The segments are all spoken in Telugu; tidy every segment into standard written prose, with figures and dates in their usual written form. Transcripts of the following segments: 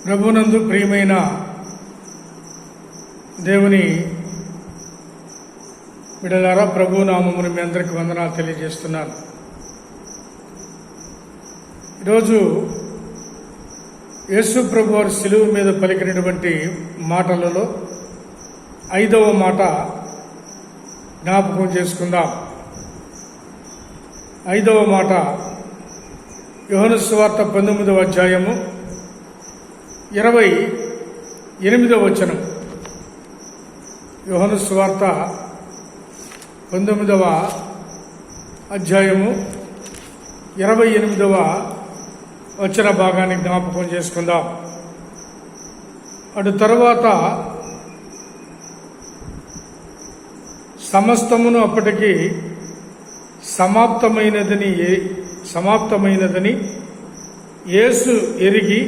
ప్రభునందు ప్రియమైన దేవుని బిడ్డలారా, ప్రభు నామమున మీ అందరికీ వందనాలు తెలియజేస్తున్నాను. ఈరోజు యేసు ప్రభు వారు శిలువ మీద పలికినటువంటి మాటలలో 5వ మాట జ్ఞాపకం చేసుకుందాం. 5వ మాట యోహాను సువార్త 19వ అధ్యాయము 28వ వచనం. యోహాను సువార్త 19వ అధ్యాయము 28వ వచన భాగాన్ని జ్ఞాపకం చేసుకుందాం. అటు తరువాత సమస్తమును అప్పటికి సమాప్తమైనదని యేసు ఎరిగి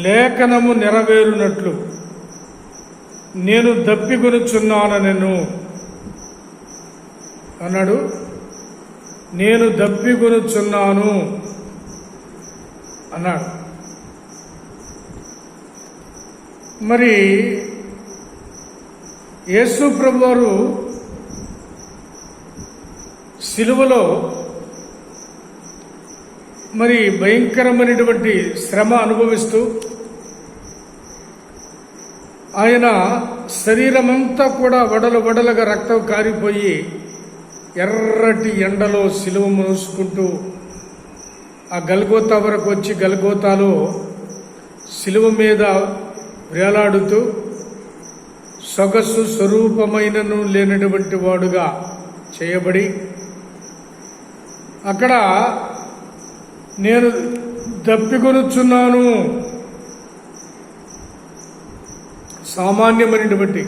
లేఖనము నెరవేరునట్లు నేను దప్పికొనుచున్నానెను అన్నాడు. నేను దప్పికొనుచున్నాను అన్నాడు. మరి యేసు ప్రభువారు సిలువలో మరి భయంకరమైనటువంటి శ్రమ అనుభవిస్తూ ఆయన శరీరమంతా కూడా వడలుగా రక్తం కారిపోయి ఎర్రటి ఎండలో సిలువ మోసుకుంటూ ఆ గల్గోతా వరకు వచ్చి గల్గోతాలో సిలువ మీద వేలాడుతూ సొగసు స్వరూపమైనను లేనటువంటి వాడుగా చేయబడి అక్కడ నేను దప్పికొనుచున్నాను, సామాన్యమైనటువంటి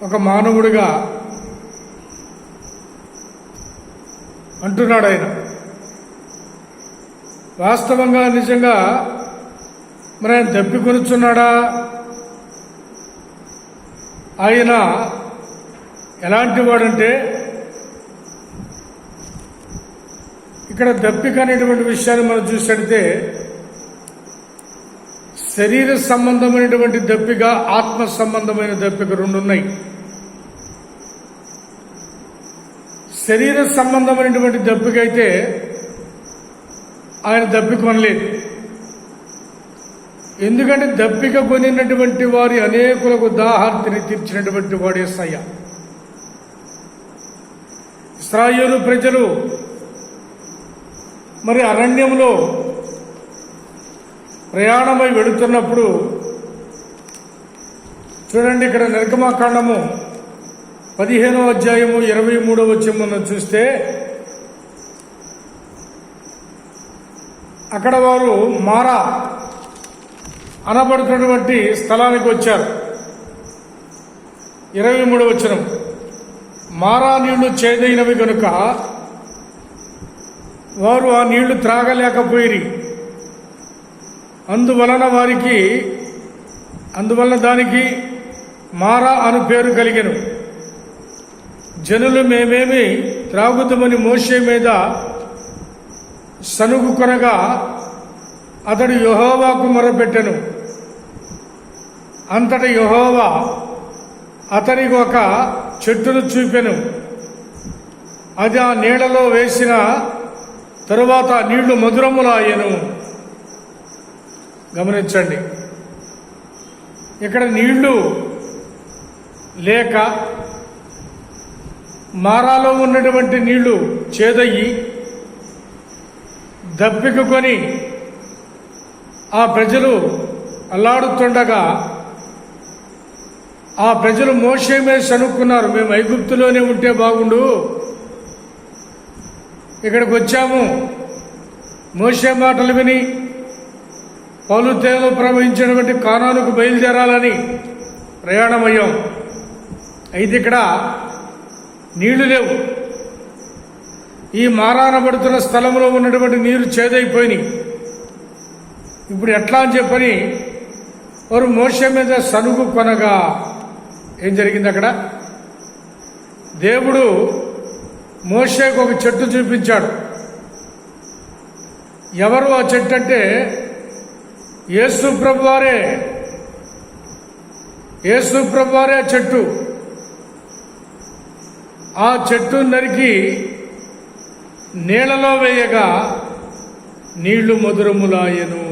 ఒక మానవుడిగా అంటున్నాడు ఆయన. వాస్తవంగా నిజంగా మరి ఆయన దప్పికొనుచున్నాడా? ఆయన ఎలాంటి వాడంటే, ఇక్కడ దప్పిక అనేటువంటి విషయాన్ని మనం చూసినట్టే శరీర సంబంధమైనటువంటి దప్పిక, ఆత్మ సంబంధమైన దప్పిక రెండు ఉన్నాయి. శరీర సంబంధమైనటువంటి దప్పిక అయితే ఆయన దప్పికొనలేదు. ఎందుకంటే దప్పిక కొనినటువంటి వారి అనేకులకు దాహార్తిని తీర్చినటువంటి వాడు యేసయ్య. ఇశ్రాయేలు ప్రజలు మరి అరణ్యంలో ప్రయాణమై వెళుతున్నప్పుడు చూడండి, ఇక్కడ నిర్గమకాండము 15వ అధ్యాయము 23వ వచనం చూస్తే అక్కడ వారు మారా అనబడుతున్నటువంటి స్థలానికి వచ్చారు. 23వ వచనం, మారా నీళ్లు చేదైనవి కనుక వారు ఆ నీళ్లు త్రాగలేకపోయిరి. అందువలన దానికి మారా అను పేరు కలిగెను. జనులు మేమేమి త్రాగుతామని మోషే మీద సనుగు కొనగా అతడు యెహోవాకు మొరపెట్టెను. అంతట యెహోవా అతనికి ఒక చెట్టును చూపెను. అది ఆ నీళ్లలో వేసిన తరువాత నీళ్లు మధురములాయెను. గమనించండి, ఇక్కడ నీళ్లు లేక మారాలో ఉన్నటువంటి నీళ్లు చేదయ్యి దప్పికొని ఆ ప్రజలు అల్లాడుతుండగా ఆ ప్రజలు మోషే మీద సనుక్కున్నారు. మేము ఐగుప్తులోనే ఉంటే బాగుండు, ఇక్కడికి వచ్చాము, మోషే మాటలు విని పౌలు తేనెలో ప్రవహించినటువంటి కానానుకు బయలుదేరాలని ప్రయాణమయ్యాం. అయితే ఇక్కడ నీళ్లు లేవు. ఈ మారానబడుతున్న స్థలంలో ఉన్నటువంటి నీరు చేదైపోయినాయి. ఇప్పుడు ఎట్లా అని చెప్పని వారు మోషే మీద సనుగు కొనగా ఏం జరిగింది? అక్కడ దేవుడు మోషేకు ఒక చెట్టు చూపించాడు. ఎవరు ఆ చెట్టు అంటే యేసు ప్రభువారే చెట్టు. ఆ చెట్టు నరికి నీళ్లలో వేయగా నీళ్లు మధురములాయెను.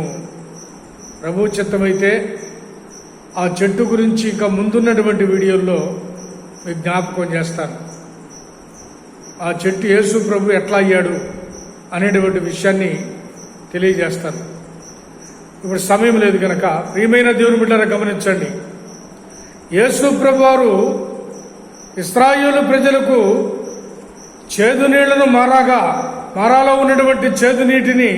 ప్రభు చిత్తమైతే ఆ చెట్టు గురించి ఇంకా ముందున్నటువంటి వీడియోల్లో మీకు జ్ఞాపకం చేస్తాను. ఆ చెట్టు యేసు ప్రభు ఎట్లా అయ్యాడు అనేటువంటి విషయాన్ని తెలియజేస్తాను. ఇప్పుడు సమయం లేదు కనుక ప్రియమైన దేవుని బిడ్డలారా గమనించండి. యేసు ప్రభు వారు ఇశ్రాయేలు ప్రజలకు చేదు నీళ్లను మారాలో ఉన్నటువంటి చేదు నీటిని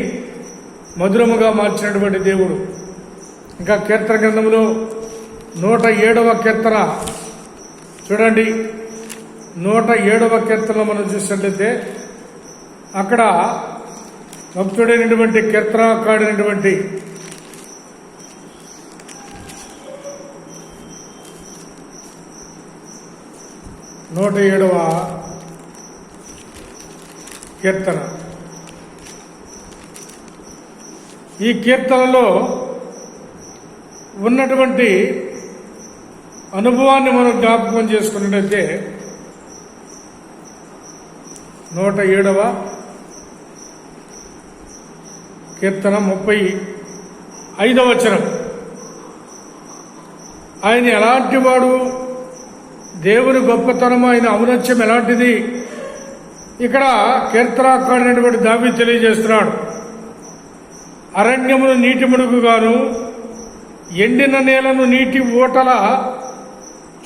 మధురముగా మార్చినటువంటి దేవుడు. ఇంకా కీర్తన గ్రంథంలో 107వ కీర్తన చూడండి. 107వ కీర్తనలో మనం చూసినట్లయితే అక్కడ భక్తుడైనటువంటి కీర్తనకారుడైనటువంటి 107వ కీర్తన. ఈ కీర్తనలో ఉన్నటువంటి అనుభవాన్ని మనం జ్ఞాపకం చేసుకున్నట్లయితే 107వ కీర్తన 35వ వచనం. ఆయన ఎలాంటి వాడు, దేవుని గొప్పతనం, ఆయన ఔన్నత్యం ఎలాంటిది ఇక్కడ కీర్తనకారుడైనటువంటి దావీదు తెలియజేస్తున్నాడు. అరణ్యమును నీటి ముడుగుగాను, ఎండిన నేలను నీటి ఊటల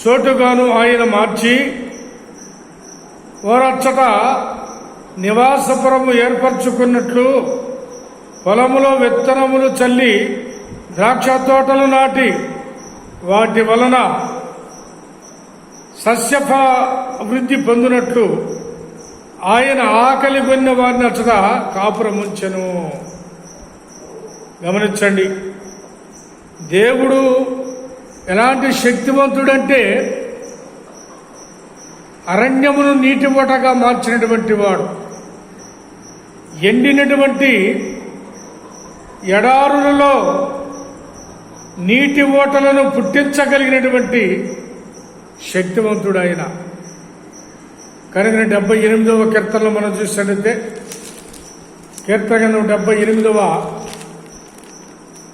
చోటుగాను ఆయన మార్చి ఓరచ్చట నివాసపురము ఏర్పరచుకున్నట్లు పొలములో విత్తనములు చల్లి ద్రాక్ష తోటలు నాటి వాటి వలన సస్యవృద్ధి పొందినట్లు ఆయన ఆకలి కొన్న వారిని అచ్చట కాపురముంచెను. గమనించండి, దేవుడు ఎలాంటి శక్తివంతుడంటే అరణ్యమును నీటి ఓటగా మార్చినటువంటి వాడు, ఎండినటువంటి ఎడారులలో నీటి ఓటలను పుట్టించగలిగినటువంటి శక్తివంతుడు ఆయన. కనుక 78వ కీర్తనలో మనం చూసినట్లయితే కీర్తన 78వ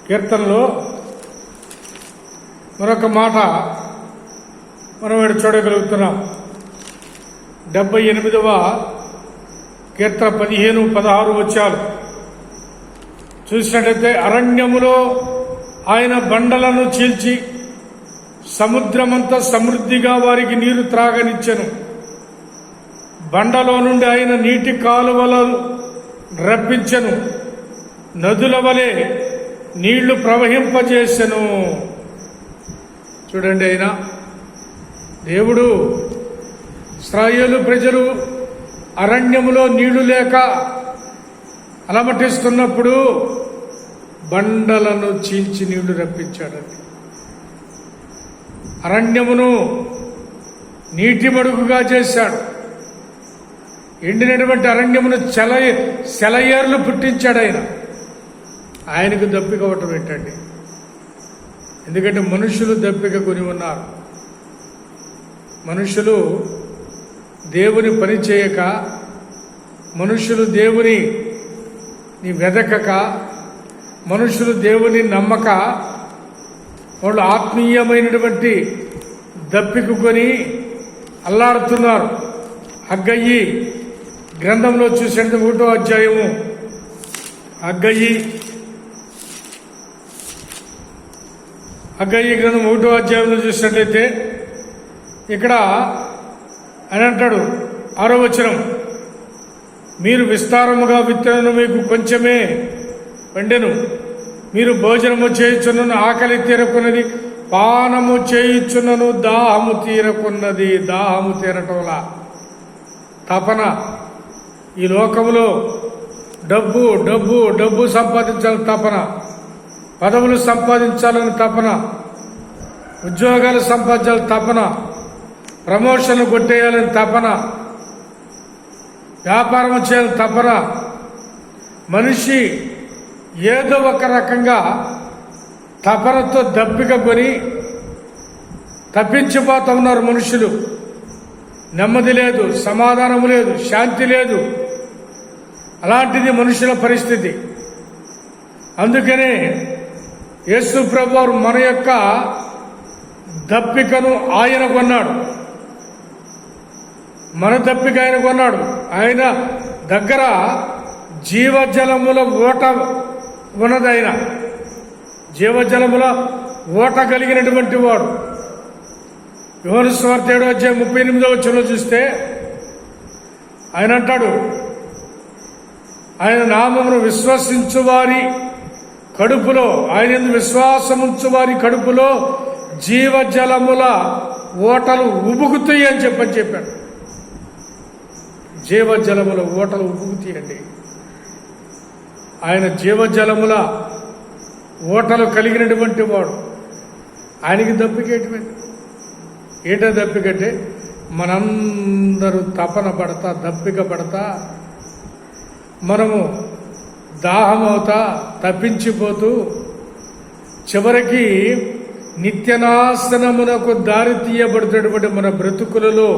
కీర్తనలో మరొక మాట మనం ఇక్కడ చూడగలుగుతున్నాం. 78వ కీర్తన 15, 16 వచ్చాలు చూసినట్లయితే అరణ్యములో ఆయన బండలను చీల్చి సముద్రమంతా సమృద్ధిగా వారికి నీరు త్రాగనిచ్చెను. బండలో నుండి ఆయన నీటి కాలువలను రప్పించెను, నదుల వలె నీళ్లు ప్రవహింపజేసెను. చూడండి, ఆయన దేవుడు ఇశ్రాయేలు ప్రజలు అరణ్యములో నీళ్లు లేక అలమటిస్తున్నప్పుడు బండలను చీల్చి నీళ్లు రప్పించాడండి. అరణ్యమును నీటి మడుగుగా చేశాడు. ఎండినటువంటి అరణ్యమును సెలయేర్లు పుట్టించాడు ఆయన. ఆయనకు దప్పిక అవటం ఏంటండి? ఎందుకంటే మనుషులు దప్పిక కొని ఉన్నారు. మనుషులు దేవుని పని చేయక, మనుషులు దేవుని వెదకక, మనుషులు దేవుని నమ్మక వాళ్ళు ఆత్మీయమైనటువంటి దప్పిక కొని అల్లాడుతున్నారు. హగ్గయి గ్రంథంలో చూసినట్టు 1వ అధ్యాయము, హగ్గయి గ్రంథం 1వ అధ్యాయంలో చూసినట్లయితే ఇక్కడ అని అంటాడు 6వ వచనం, మీరు విస్తారముగా విత్తనను మీకు కొంచెమే పండెను, మీరు భోజనము చేయుచున్నను ఆకలి తీరకున్నది, పానము చేయుచున్నను దాహము తీరకున్నది. దాహము తీరటంలా తపన. ఈ లోకంలో డబ్బు డబ్బు డబ్బు సంపాదించాలని తపన, పదవులు సంపాదించాలని తపన, ఉద్యోగాలు సంపాదించాలని తపన, ప్రమోషన్లు కొట్టేయాలని తపన, వ్యాపారం చేయాలని తపన. మనిషి ఏదో ఒక రకంగా తపనతో దప్పిక కొని తప్పించిపోతూ ఉన్నారు మనుషులు. నెమ్మది లేదు, సమాధానం లేదు, శాంతి లేదు. అలాంటిది మనుషుల పరిస్థితి. అందుకనే యేసు ప్రభువు మన యొక్క దప్పికను ఆయన కొన్నాడు. మన దప్పిక ఆయన కొన్నాడు. ఆయన దగ్గర జీవజలముల ఓట ఉన్నది. ఆయన జీవజలముల ఓట కలిగినటువంటి వాడు. యోహాను సువార్త 7:38 చూస్తే ఆయన అంటాడు, ఆయన నామమును విశ్వసించు వారి కడుపులో, ఆయన విశ్వాసముంచు వారి కడుపులో జీవజలముల ఓటలు ఉబుకుతాయి అని చెప్పాడు. జీవజలముల ఓటలు ఉబుకుతాయండి. ఆయన జీవజలముల ఓటలు కలిగినటువంటి వాడు. ఆయనకి దప్పికేటువంటి ఏంటో దప్పికంటే మనందరూ తపన పడతా, దప్పిక పడతా, మనము దాహం అవుతా, తప్పించిపోతూ చివరికి నిత్యనాశనమునకు దారి తీయబడుతున్నటువంటి మన బ్రతుకులలో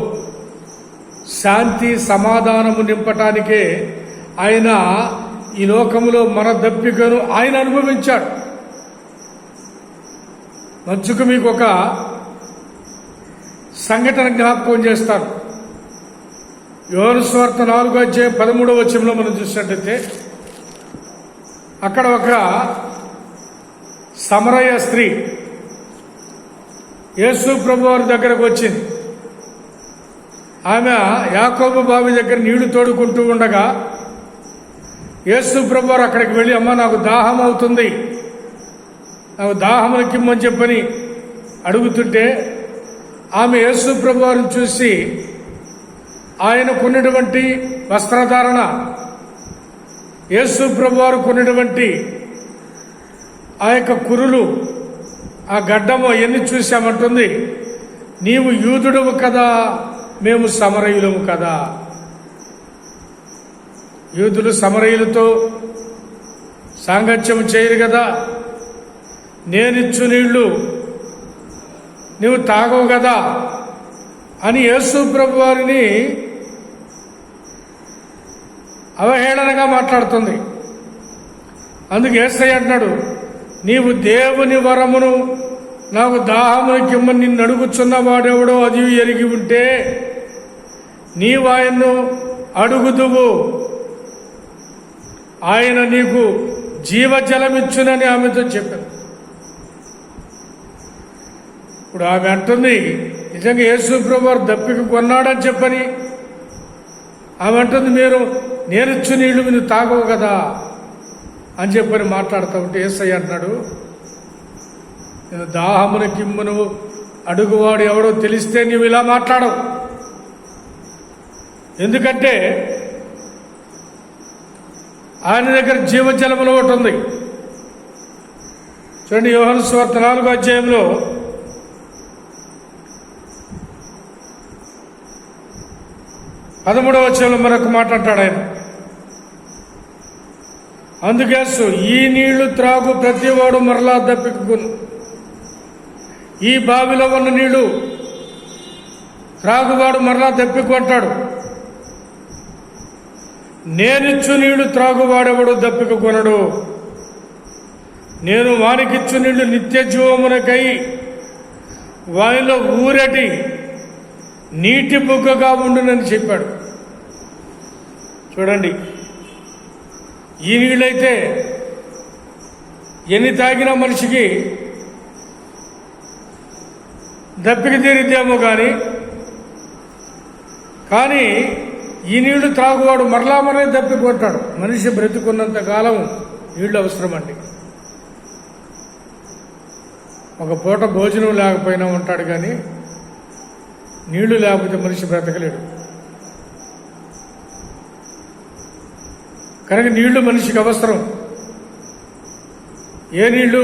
శాంతి సమాధానము నింపటానికే ఆయన ఈ లోకములో మన దప్పికను ఆయన అనుభవించాడు. మంచుకు మీకు ఒక సంఘటన జ్ఞాపకం చేస్తాను. యోహాను సువార్త 4:13 మనం చూసినట్టయితే అక్కడ ఒక సమరయ స్త్రీ యేసు ప్రభు వారి దగ్గరకు వచ్చింది. ఆమె యాకోబు బావి దగ్గర నీళ్లు తోడుకుంటూ ఉండగా యేసు ప్రభు వారు అక్కడికి వెళ్ళి, అమ్మ నాకు దాహం అవుతుంది, నాకు దాహం ఎక్కిమ్మని చెప్పని అడుగుతుంటే ఆమె యేసు ప్రభు వారిని చూసి ఆయనకున్నటువంటి వస్త్రధారణ, యేసు ప్రభు వారు కొన్నటువంటి ఆ యొక్క కురులు, ఆ గడ్డము అవన్నీ చూశామంటుంది, నీవు యూదుడవు కదా, మేము సమరయులము కదా. యూదులు సమరయులతో సాంగత్యం చేయరు కదా, నేనిచ్చు నీళ్లు నువ్వు తాగవు కదా అని యేసు ప్రభు వారిని అవహేళనగా మాట్లాడుతుంది. అందుకు యేసయ్య అంటున్నాడు, నీవు దేవుని వరమును నాకు దాహమునికిమ్మని నిన్ను అడుగుచున్న వాడెవడో అది ఎరిగి ఉంటే నీవు ఆయన్ను అడుగుదువు, ఆయన నీకు జీవజలమిచ్చునని ఆమెతో చెప్పాను. ఇప్పుడు ఆమె అంటుంది, నిజంగా యేసు ప్రభు వారు దప్పిక కొన్నాడని చెప్పని ఆమె అంటుంది, నేనిచ్చు నీళ్లు నువ్వు తాగవు కదా అని చెప్పని మాట్లాడుతూ ఉంటే యేసయ్య అంటున్నాడు, నేను దాహమున కిమ్మును అడుగువాడు ఎవడో తెలిస్తే నీవు ఇలా మాట్లాడవు. ఎందుకంటే ఆయన దగ్గర జీవజలములు ఒకటి ఉంది. చూడండి, యోహాను సువార్త 4:13 మరొక మాట అంటాడు ఆయన. అందుకేసు ఈ నీళ్లు త్రాగు ప్రతివాడు మరలా దప్పికును, ఈ బావిలో ఉన్న నీళ్లు త్రాగువాడు మరలా దప్పికొంటాడు, నేనిచ్చు నీళ్లు త్రాగువాడెవడు దప్పిక కొనడు, నేను వానికిచ్చు నీళ్లు నిత్య జీవమునకై వానిలో ఊరటి నీటి బుగ్గగా ఉండునని చెప్పాడు. చూడండి, ఈ నీళ్ళైతే ఎన్ని తాగినా మనిషికి దప్పిక తీరిద్దేమో కానీ ఈ నీళ్లు త్రాగువాడు మరలా దప్పికొంటాడు. మనిషి బ్రతుకున్నంత కాలం నీళ్లు అవసరమండి. ఒక పూట భోజనం లేకపోయినా ఉంటాడు, కానీ నీళ్లు లేకపోతే మనిషి బ్రతకలేడు. కనుక నీళ్లు మనిషికి అవసరం. ఏ నీళ్లు?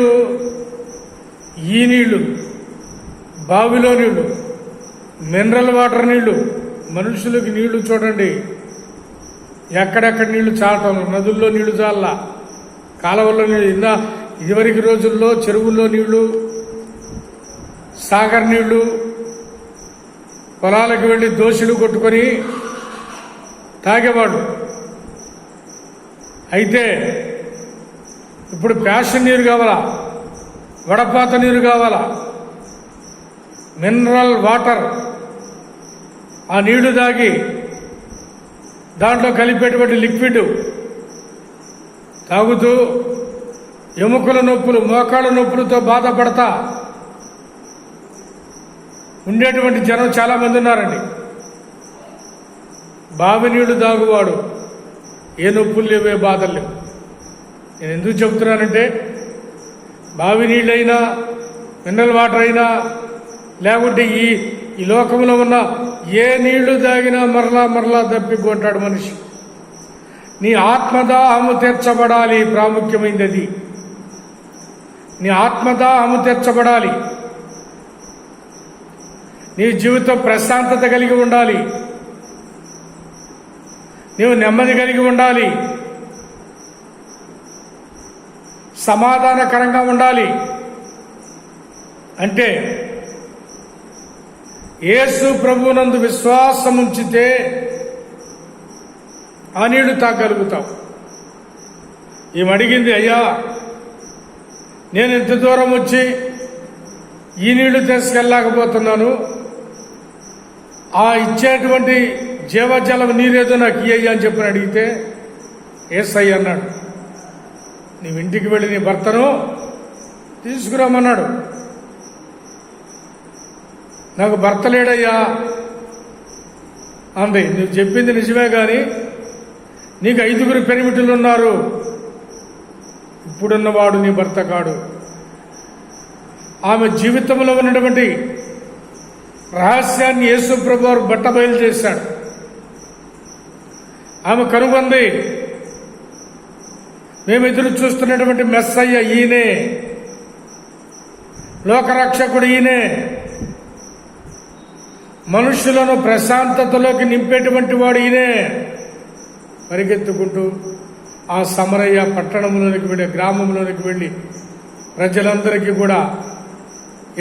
ఈ నీళ్లు, బావిలో నీళ్లు, మినరల్ వాటర్ నీళ్లు. మనుషులకి నీళ్లు చూడండి, ఎక్కడెక్కడ నీళ్లు చాలటం, నదుల్లో నీళ్లు చాల, కాలువల్లో నీళ్ళు. ఇదివరకు రోజుల్లో చెరువుల్లో నీళ్లు, సాగర్ నీళ్లు, పొలాలకు వెళ్ళి దోశలు కొట్టుకొని తాగేవాడు. అయితే ఇప్పుడు ప్యాషన్ నీరు కావాలా, వడపాత నీరు కావాలా, మినరల్ వాటర్, ఆ నీళ్లు తాగి దాంట్లో కలిపేటువంటి లిక్విడ్ తాగుతూ ఎముకల నొప్పులు, మోకాళ్ళ నొప్పులతో బాధపడతా ఉండేటువంటి జనం చాలామంది ఉన్నారండి. బావి నీళ్లు తాగువాడు ఏ నొప్పులు లేవు, ఏ బాధలు లేవు. నేను ఎందుకు చెబుతున్నానంటే బావి నీళ్ళైనా, మినరల్ వాటర్ అయినా, లేకుంటే ఈ లోకంలో ఉన్న ఏ నీళ్లు తాగినా మరలా దప్పికొంటాడు మనిషి. నీ ఆత్మదాహము తీర్చబడాలి, ప్రాముఖ్యమైనది అది. నీ ఆత్మదాహము తీర్చబడాలి. నీ జీవితం ప్రశాంతత కలిగి ఉండాలి, నీవు నెమ్మది కలిగి ఉండాలి, సమాధానకరంగా ఉండాలి. అంటే యేసు ప్రభువునందు విశ్వాసం ఉంచితే ఆ నీళ్లు తాగలుగుతాం. ఈమె అడిగింది, అయ్యా నేను ఎంత దూరం వచ్చి ఈ నీళ్లు తీసుకెళ్ళలేకపోతున్నాను, ఆ ఇచ్చేటువంటి జీవజలం నీరేదో నాకు ఇయ్యయ్యా అని చెప్పని అడిగితే యేసయ్య అన్నాడు, నీవు ఇంటికి వెళ్ళి నీ భర్తను తీసుకురామన్నాడు. నాకు భర్త లేడయ్యా అంది. నువ్వు చెప్పింది నిజమే, కానీ నీకు 5 పెనిమిటిలు ఉన్నారు, ఇప్పుడున్నవాడు నీ భర్త కాడు. ఆమె జీవితంలో ఉన్నటువంటి రహస్యాన్ని యేసు ప్రభువు బట్టబయలు చేశాడు. ఆమె కనుగొంది, మేము ఎదురు చూస్తున్నటువంటి మెస్సయ్య ఈయనే, లోకరక్షకుడు ఈయనే, మనుషులను ప్రశాంతతలోకి నింపేటువంటి వాడు ఈయనే. పరిగెత్తుకుంటూ ఆ సమరయ్య పట్టణంలోనికి వెళ్ళి, గ్రామంలోనికి వెళ్ళి ప్రజలందరికీ కూడా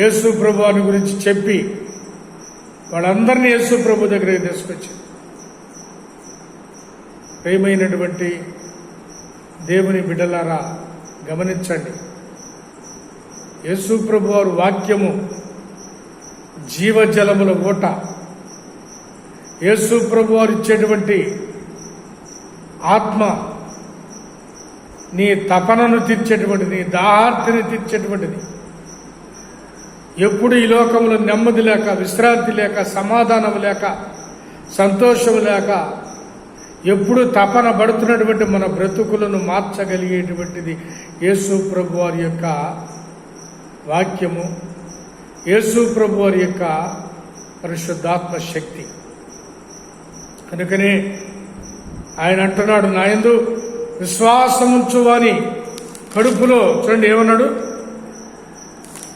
యేసు ప్రభువుని గురించి చెప్పి వాళ్ళందరినీ యేసు ప్రభు దగ్గరికి తీసుకొచ్చింది. ప్రియమైనటువంటి దేవుని బిడ్డలారా, గమనించండి, యేసు ప్రభు వారి వాక్యము జీవజలముల ఊట. యేసు ప్రభు వారు ఇచ్చేటువంటి ఆత్మ నీ తపనను తీర్చేటువంటిది, నీ దాహార్తిని తీర్చేటువంటిది. ఎప్పుడు ఈ లోకంలో నెమ్మది లేక, విశ్రాంతి లేక, సమాధానం లేక, సంతోషం లేక ఎప్పుడు తపన పడుతున్నటువంటి మన బ్రతుకులను మార్చగలిగేటువంటిది యేసు ప్రభు వారి యొక్క వాక్యము, యేసు ప్రభు వారి యొక్క పరిశుద్ధాత్మ శక్తి. కనుకనే ఆయన అంటున్నాడు, నా యందు విశ్వాసముంచువాని కడుపులో, చూడండి ఏమన్నాడు,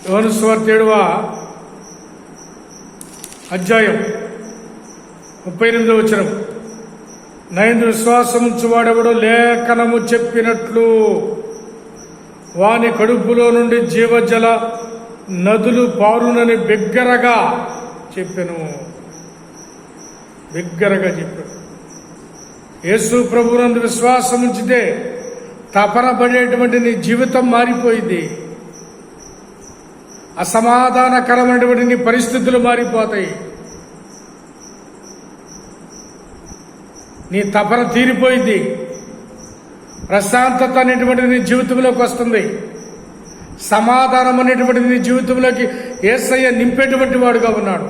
యోహాను సువార్త 7వ అధ్యాయం 38వ వచనం, నా యందు విశ్వాసముంచువాడెవడో లేఖనము చెప్పినట్లు వాని కడుపులో నుండి జీవజల నదులు పారునని బిగ్గరగా చెప్పెను. బిగ్గరగా చెప్పాడు. యేసు ప్రభువునందు విశ్వాసం ఉంచితే తపన పడేటువంటి నీ జీవితం మారిపోయింది. అసమాధానకరమైనటువంటి నీ పరిస్థితులు మారిపోతాయి. నీ తపన తీరిపోయింది. ప్రశాంతత అనేటువంటిది నీ జీవితంలోకి వస్తుంది. సమాధానం అనేటువంటిది నీ జీవితంలోకి యేసయ్య నింపేటువంటి వాడుగా ఉన్నాడు.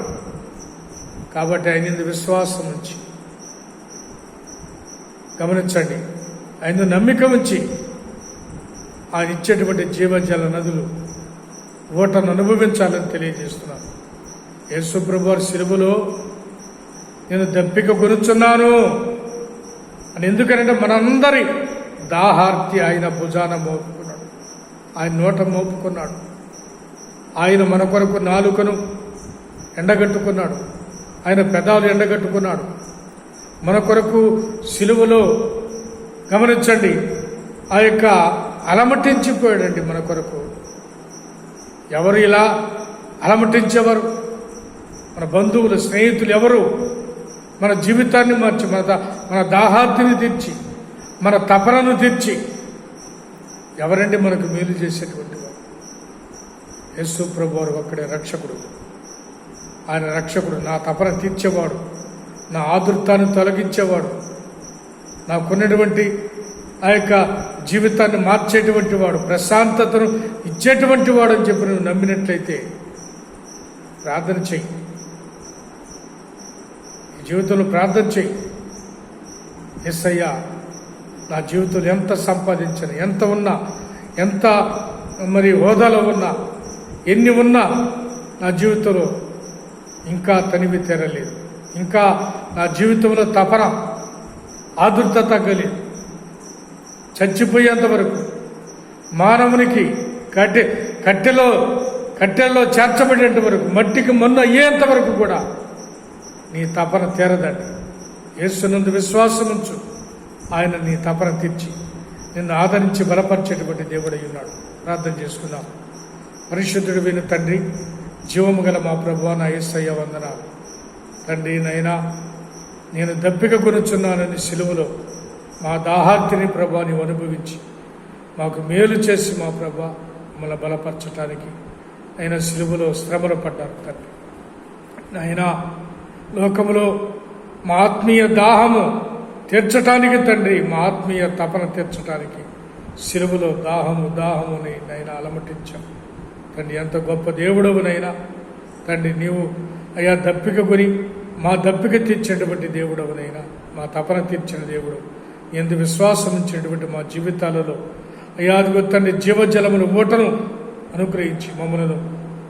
కాబట్టి ఆయన విశ్వాసం ఉంచి, గమనించండి, ఆయన నమ్మిక ఉంచి ఆయన ఇచ్చేటువంటి జీవజల నదులు ఓటను అనుభవించాలని తెలియజేస్తున్నాను. యేసు ప్రభువారి శిలువలో నేను దప్పిక కొనుచున్నాను అని. ఎందుకనంటే మనందరి దాహార్తి ఆయన భుజాన మోపుకున్నాడు, ఆయన నోట మోపుకున్నాడు. ఆయన మన కొరకు నాలుకను ఎండగట్టుకున్నాడు, ఆయన పెదాలు ఎండగట్టుకున్నాడు. మన కొరకు శిలువలో, గమనించండి, ఆ యొక్క అలమటించిపోయాడండి మన కొరకు. ఎవరు ఇలా అలమటించేవారు? మన బంధువులు, స్నేహితులు ఎవరు మన జీవితాన్ని మార్చి మన దాహార్తిని తీర్చి, మన తపనను తీర్చి ఎవరండి మనకు మేలు చేసేటువంటి వారు? యేసు ప్రభువారు ఒక్కడే రక్షకుడు. ఆయన రక్షకుడు, నా తపన తీర్చేవాడు, నా ఆదుర్తాన్ని తొలగించేవాడు, నాకున్నటువంటి ఆ యొక్క జీవితాన్ని మార్చేటువంటి వాడు, ప్రశాంతతను ఇచ్చేటువంటి వాడు అని చెప్పి నువ్వు నమ్మినట్లయితే ప్రార్థన చెయ్యి. ఈ జీవితంలో ప్రార్థన చెయ్యి. యేసయ్యా, నా జీవితంలో ఎంత సంపాదించను, ఎంత ఉన్నా, ఎంత హోదాలో ఉన్నా, ఎన్ని ఉన్నా నా జీవితంలో ఇంకా తనివి తీరలేదు, ఇంకా నా జీవితంలో తపన ఆదుర్త తగ్గలేదు. చచ్చిపోయేంత వరకు, మానవునికి కట్టెల్లో చేర్చబడేంత వరకు, మట్టికి మొన్న అయ్యేంత వరకు కూడా నీ తపన తీరదండి. యేసునందు విశ్వాసం ఉంచు. ఆయన నీ తపన తీర్చి నిన్ను ఆదరించి బలపరిచేటువంటి దేవుడై ఉన్నాడు. ప్రార్థన చేసుకుందాం. పరిశుద్ధుడు విను తండ్రి, జీవము గల మా ప్రభువా, నా యేసయ్య వందనాలు. తండ్రి నైనా, నేను దప్పిక కొనుచున్నానని సిలువలో మా దాహార్తిని ప్రభా నీవు అనుభవించి మాకు మేలు చేసి మా ప్రభా మమ్మల్ని బలపరచటానికి అయినా సిలువలో శ్రమలు పడ్డారు తండ్రి. నాయనా, లోకములో మా ఆత్మీయ దాహము తీర్చటానికి తండ్రి, మా ఆత్మీయ తపన తీర్చటానికి సిలువలో దాహముని నైనా అలమటించాం తండ్రి. ఎంత గొప్ప దేవుడవునైనా తండ్రి, నీవు అయ్యా దప్పిక కొని మా దప్పిక తీర్చేటువంటి దేవుడవునైనా, మా తపన తీర్చిన దేవుడు, ఎందు విశ్వాసం ఉంచినటువంటి మా జీవితాలలో అయ్యా అదిగో తండ్రి జీవజలమును ఊటను అనుగ్రహించి మమ్మలను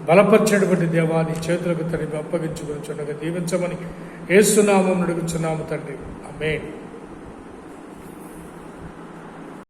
బలపరిచేటువంటి దేవాన్ని చేతులకు తండ్రి అప్పగించుకొని చుండగా దీవించమని యేసు నామమున అడుగుచున్నాము తండ్రి. ఆమేన్.